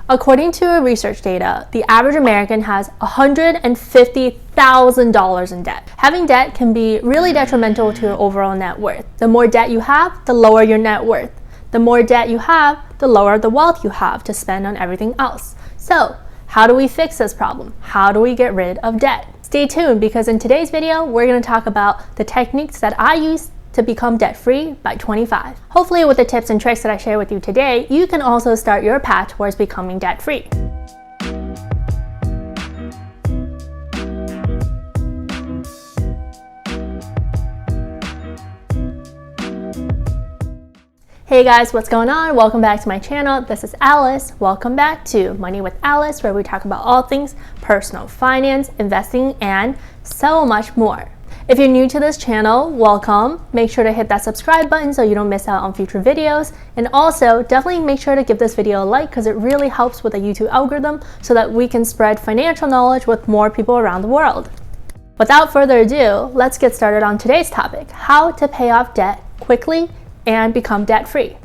According to research data, the average American has $150,000 in debt. Having debt can be really detrimental to your overall net worth. The more debt you have, the lower your net worth. The more debt you have, the lower the wealth you have to spend on everything else. So, how do we fix this problem? How do we get rid of debt? Stay tuned, because in today's video, we're going to talk about the techniques that I use to become debt-free by 25. Hopefully with the tips and tricks that I share with you today, you can also start your path towards becoming debt-free. Hey guys, what's going on? Welcome back to my channel. This is Alice. Welcome back to Money with Alice, where we talk about all things personal finance, investing, and so much more. If you're new to this channel, welcome. Make sure to hit that subscribe button so you don't miss out on future videos. And also, definitely make sure to give this video a like, because it really helps with the YouTube algorithm so that we can spread financial knowledge with more people around the world. Without further ado, let's get started on today's topic: how to pay off debt quickly and become debt-free.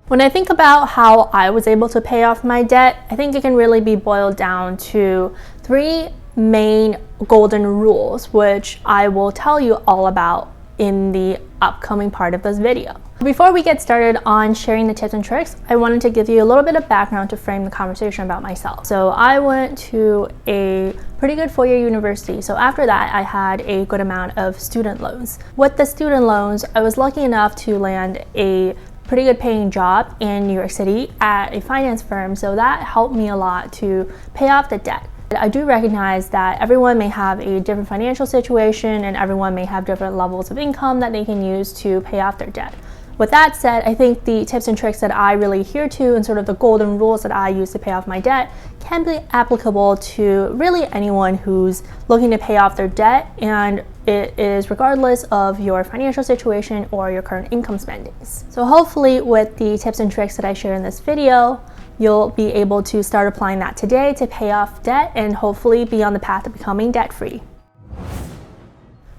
When I think about how I was able to pay off my debt, I think it can really be boiled down to three main golden rules, which I will tell you all about in the upcoming part of this video. Before we get started on sharing the tips and tricks, I wanted to give you a little bit of background to frame the conversation about myself. So I went to a pretty good four-year university. So after that, I had a good amount of student loans. With the student loans, I was lucky enough to land a pretty good paying job in New York City at a finance firm. So that helped me a lot to pay off the debt. I do recognize that everyone may have a different financial situation and everyone may have different levels of income that they can use to pay off their debt. With that said, I think the tips and tricks that I really adhere to and sort of the golden rules that I use to pay off my debt can be applicable to really anyone who's looking to pay off their debt, and it is regardless of your financial situation or your current income spendings. So hopefully with the tips and tricks that I share in this video, you'll be able to start applying that today to pay off debt and hopefully be on the path to becoming debt-free.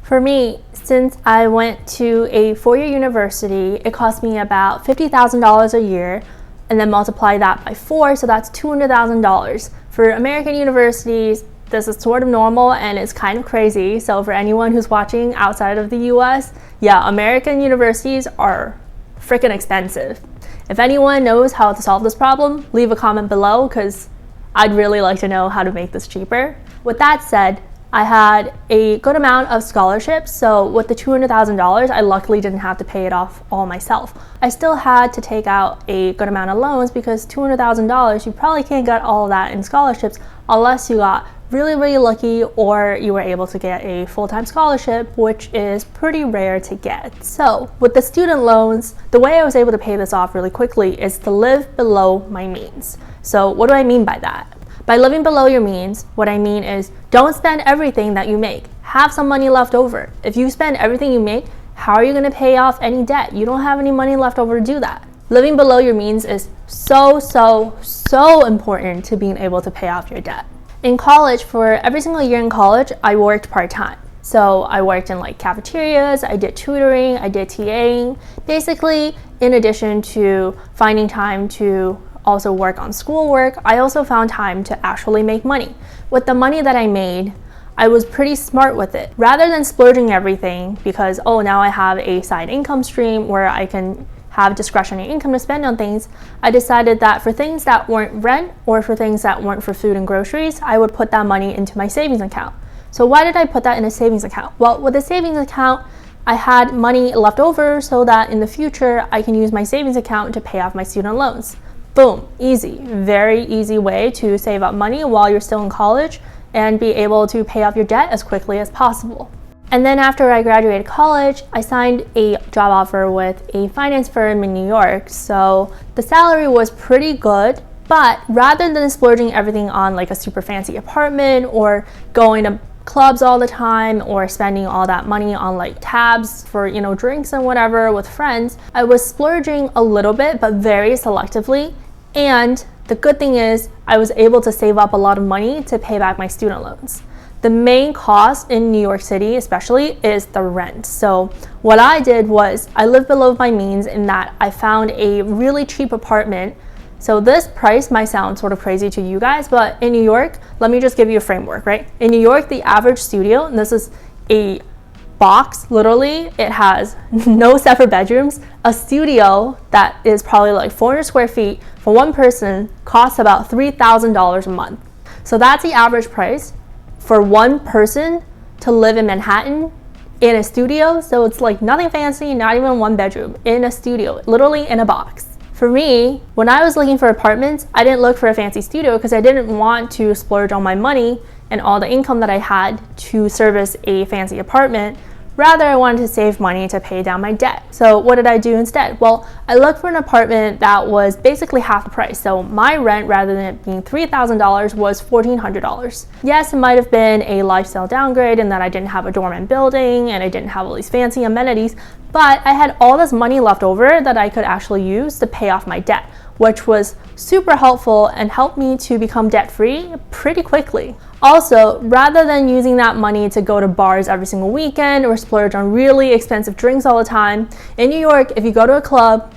For me, since I went to a four-year university, it cost me about $50,000 a year, and then multiply that by 4, so that's $200,000. For American universities, this is sort of normal and it's kind of crazy. So for anyone who's watching outside of the US, yeah, American universities are freaking expensive. If anyone knows how to solve this problem, leave a comment below, because I'd really like to know how to make this cheaper. With that said, I had a good amount of scholarships, so with the $200,000, I luckily didn't have to pay it off all myself. I still had to take out a good amount of loans, because $200,000, you probably can't get all of that in scholarships unless you got really, really lucky or you were able to get a full-time scholarship, which is pretty rare to get. So with the student loans, the way I was able to pay this off really quickly is to live below my means. So what do I mean by that? By living below your means, what I mean is don't spend everything that you make. Have some money left over. If you spend everything you make, how are you going to pay off any debt? You don't have any money left over to do that. Living below your means is so important to being able to pay off your debt. In college, for every single year in college, I worked part-time. So I worked in like cafeterias, I did tutoring, I did TAing. Basically, in addition to finding time to also work on schoolwork, I also found time to actually make money. With the money that I made, I was pretty smart with it. Rather than splurging everything because, oh, now I have a side income stream where I can have discretionary income to spend on things, I decided that for things that weren't rent or for things that weren't for food and groceries, I would put that money into my savings account. So why did I put that in a savings account? Well, with a savings account, I had money left over so that in the future, I can use my savings account to pay off my student loans. Boom, easy, very easy way to save up money while you're still in college and be able to pay off your debt as quickly as possible. And then after I graduated college, I signed a job offer with a finance firm in New York. So the salary was pretty good, but rather than splurging everything on like a super fancy apartment or going to clubs all the time or spending all that money on like tabs for, drinks and whatever with friends, I was splurging a little bit, but very selectively. And the good thing is I was able to save up a lot of money to pay back my student loans. The main cost in New York City especially is the rent. So what I did was I lived below my means in that I found a really cheap apartment So this price might sound sort of crazy to you guys, but in New York, let me just give you a framework, right? In New York, the average studio, and this is a box, literally, it has no separate bedrooms. A studio that is probably like 400 square feet for one person costs about $3,000 a month. So that's the average price for one person to live in Manhattan in a studio. So it's like nothing fancy, not even one bedroom, in a studio, literally in a box. For me, when I was looking for apartments, I didn't look for a fancy studio because I didn't want to splurge on my money and all the income that I had to service a fancy apartment. Rather, I wanted to save money to pay down my debt. So what did I do instead? Well, I looked for an apartment that was basically half the price. So my rent, rather than it being $3,000, was $1,400. Yes, it might have been a lifestyle downgrade in that I didn't have a dormant building and I didn't have all these fancy amenities, but I had all this money left over that I could actually use to pay off my debt, which was super helpful and helped me to become debt-free pretty quickly. Also, rather than using that money to go to bars every single weekend or splurge on really expensive drinks all the time, in New York, if you go to a club,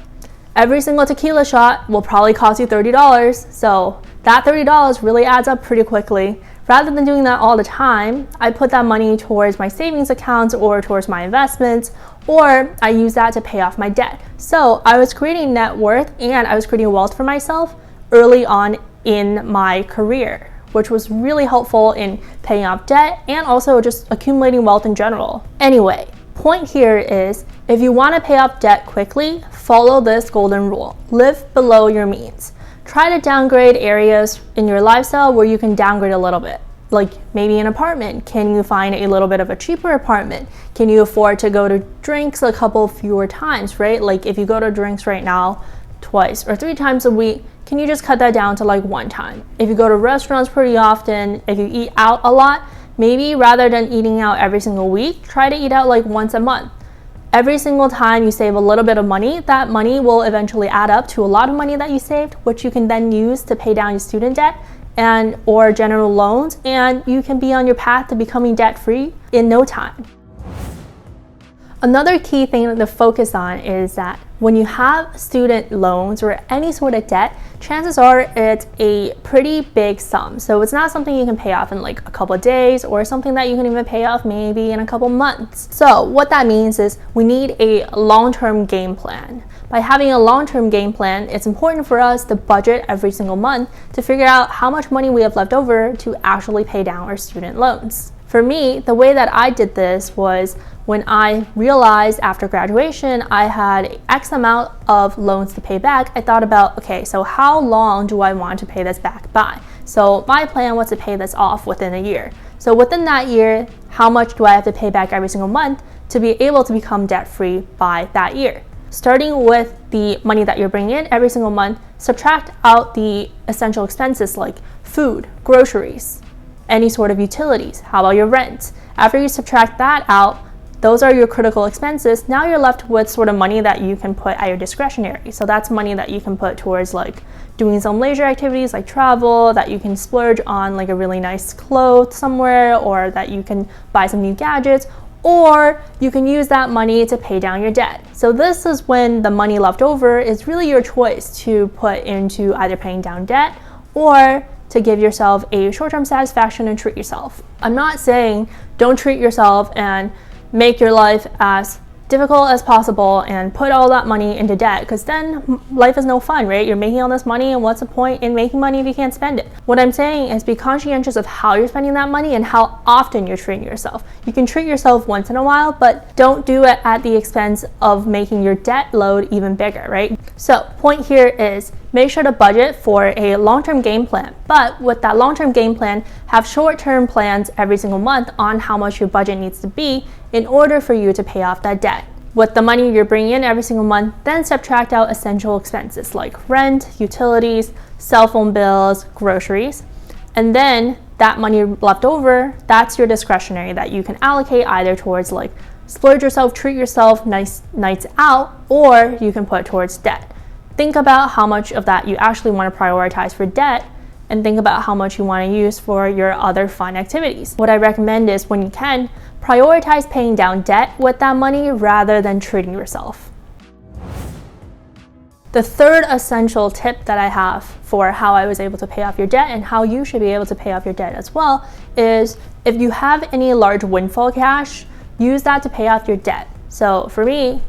every single tequila shot will probably cost you $30. So that $30 really adds up pretty quickly. Rather than doing that all the time, I put that money towards my savings accounts or towards my investments, or I use that to pay off my debt. So I was creating net worth and I was creating wealth for myself early on in my career, which was really helpful in paying off debt and also just accumulating wealth in general. Anyway, point here is, if you want to pay off debt quickly, follow this golden rule. Live below your means. Try to downgrade areas in your lifestyle where you can downgrade a little bit. Like maybe an apartment. Can you find a little bit of a cheaper apartment? Can you afford to go to drinks a couple fewer times, right? Like if you go to drinks right now twice or 3 times a week, can you just cut that down to like 1 time? If you go to restaurants pretty often, if you eat out a lot, maybe rather than eating out every single week, try to eat out like once a month. Every single time you save a little bit of money, that money will eventually add up to a lot of money that you saved, which you can then use to pay down your student debt and or general loans, and you can be on your path to becoming debt-free in no time. Another key thing to focus on is that when you have student loans or any sort of debt, chances are it's a pretty big sum. So it's not something you can pay off in like a couple of days or something that you can even pay off maybe in a couple months. So what that means is we need a long-term game plan. By having a long-term game plan, it's important for us to budget every single month to figure out how much money we have left over to actually pay down our student loans. For me, the way that I did this was when I realized after graduation I had X amount of loans to pay back, I thought about, okay, so how long do I want to pay this back by? So my plan was to pay this off within a year. So within that year, how much do I have to pay back every single month to be able to become debt-free by that year? Starting with the money that you're bringing in every single month, subtract out the essential expenses like food, groceries, any sort of utilities. How about your rent? After you subtract that out, those are your critical expenses. Now you're left with sort of money that you can put at your discretionary. So that's money that you can put towards like doing some leisure activities like travel, that you can splurge on like a really nice clothes somewhere, or that you can buy some new gadgets, or you can use that money to pay down your debt. So this is when the money left over is really your choice to put into either paying down debt or to give yourself a short-term satisfaction and treat yourself. I'm not saying don't treat yourself and make your life as difficult as possible and put all that money into debt, because then life is no fun, right? You're making all this money and what's the point in making money if you can't spend it? What I'm saying is be conscientious of how you're spending that money and how often you're treating yourself. You can treat yourself once in a while, but don't do it at the expense of making your debt load even bigger, right? So point here is make sure to budget for a long-term game plan, but with that long-term game plan, have short-term plans every single month on how much your budget needs to be in order for you to pay off that debt. With the money you're bringing in every single month, then subtract out essential expenses like rent, utilities, cell phone bills, groceries, and then that money left over, that's your discretionary that you can allocate either towards like splurge yourself, treat yourself, nice nights out, or you can put towards debt. Think about how much of that you actually want to prioritize for debt, and think about how much you want to use for your other fun activities. What I recommend is when you can, prioritize paying down debt with that money rather than treating yourself. The third essential tip that I have for how I was able to pay off your debt and how you should be able to pay off your debt as well is if you have any large windfall cash, use that to pay off your debt. So for me,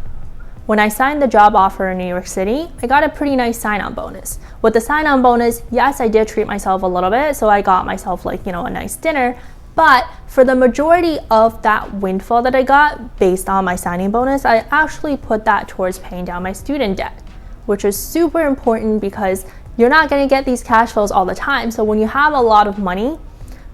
when I signed the job offer in New York City, I got a pretty nice sign-on bonus. With the sign-on bonus, yes, I did treat myself a little bit, so I got myself like, a nice dinner. But for the majority of that windfall that I got based on my signing bonus, I actually put that towards paying down my student debt, which is super important because you're not going to get these cash flows all the time. So when you have a lot of money,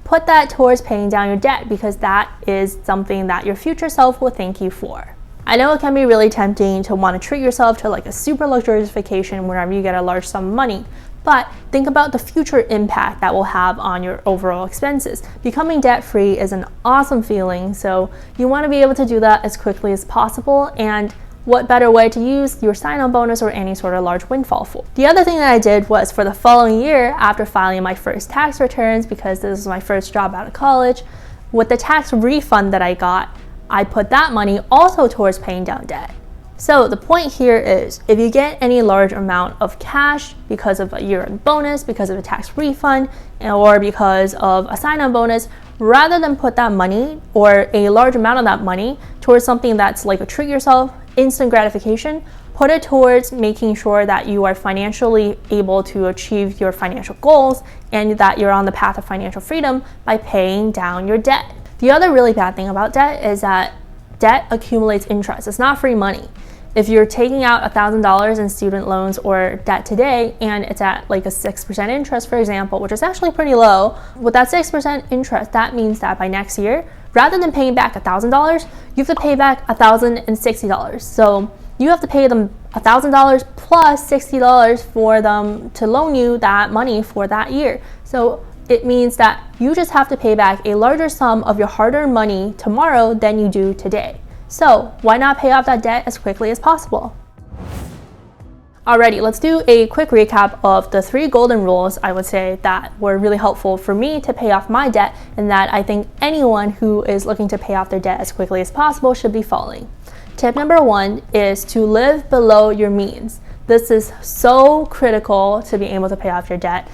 put that towards paying down your debt because that is something that your future self will thank you for. I know it can be really tempting to want to treat yourself to like a super luxurious vacation whenever you get a large sum of money, but think about the future impact that will have on your overall expenses. Becoming debt-free is an awesome feeling, so you want to be able to do that as quickly as possible, and what better way to use your sign-on bonus or any sort of large windfall for. The other thing that I did was for the following year, after filing my first tax returns, because this was my first job out of college, with the tax refund that I got, I put that money also towards paying down debt. So the point here is, if you get any large amount of cash because of a year-end bonus, because of a tax refund, or because of a sign-on bonus, rather than put that money or a large amount of that money towards something that's like a treat yourself, instant gratification, put it towards making sure that you are financially able to achieve your financial goals and that you're on the path of financial freedom by paying down your debt. The other really bad thing about debt is that debt accumulates interest. It's not free money. If you're taking out $1,000 in student loans or debt today and it's at like a 6% interest, for example, which is actually pretty low, with that 6% interest, that means that by next year, rather than paying back $1,000, you have to pay back $1,060. So you have to pay them $1,000 plus $60 for them to loan you that money for that year. So it means that you just have to pay back a larger sum of your hard-earned money tomorrow than you do today. So why not pay off that debt as quickly as possible? Alrighty, let's do a quick recap of the 3 golden rules I would say that were really helpful for me to pay off my debt and that I think anyone who is looking to pay off their debt as quickly as possible should be following. Tip number 1 is to live below your means. This is so critical to being able to pay off your debt.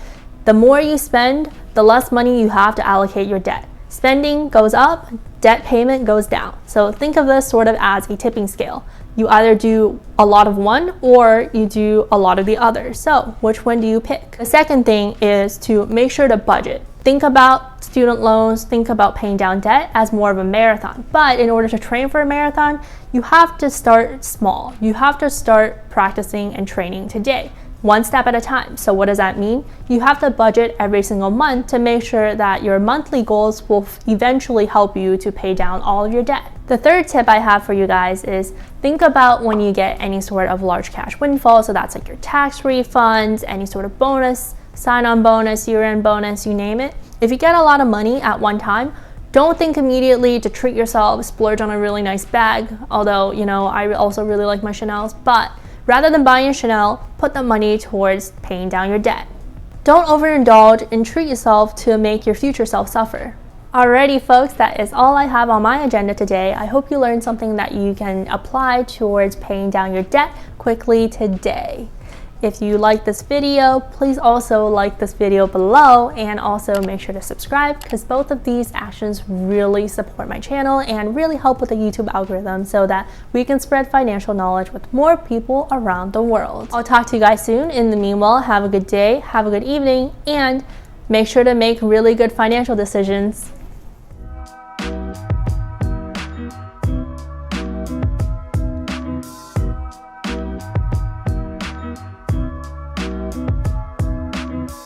The more you spend, the less money you have to allocate your debt. Spending goes up, debt payment goes down. So think of this sort of as a tipping scale. You either do a lot of one or you do a lot of the other. So which one do you pick? The second thing is to make sure to budget. Think about student loans, think about paying down debt as more of a marathon. But in order to train for a marathon, you have to start small. You have to start practicing and training today, one step at a time. So what does that mean? You have to budget every single month to make sure that your monthly goals will eventually help you to pay down all of your debt. The third tip I have for you guys is think about when you get any sort of large cash windfall. So that's like your tax refunds, any sort of bonus, sign-on bonus, year-end bonus, you name it. If you get a lot of money at one time, don't think immediately to treat yourself, splurge on a really nice bag. Although, I also really like my Chanel's, but rather than buying a Chanel, put the money towards paying down your debt. Don't overindulge and treat yourself to make your future self suffer. Alrighty folks, that is all I have on my agenda today. I hope you learned something that you can apply towards paying down your debt quickly today. If you like this video, please also like this video below and also make sure to subscribe because both of these actions really support my channel and really help with the YouTube algorithm so that we can spread financial knowledge with more people around the world. I'll talk to you guys soon. In the meanwhile, have a good day, have a good evening, and make sure to make really good financial decisions.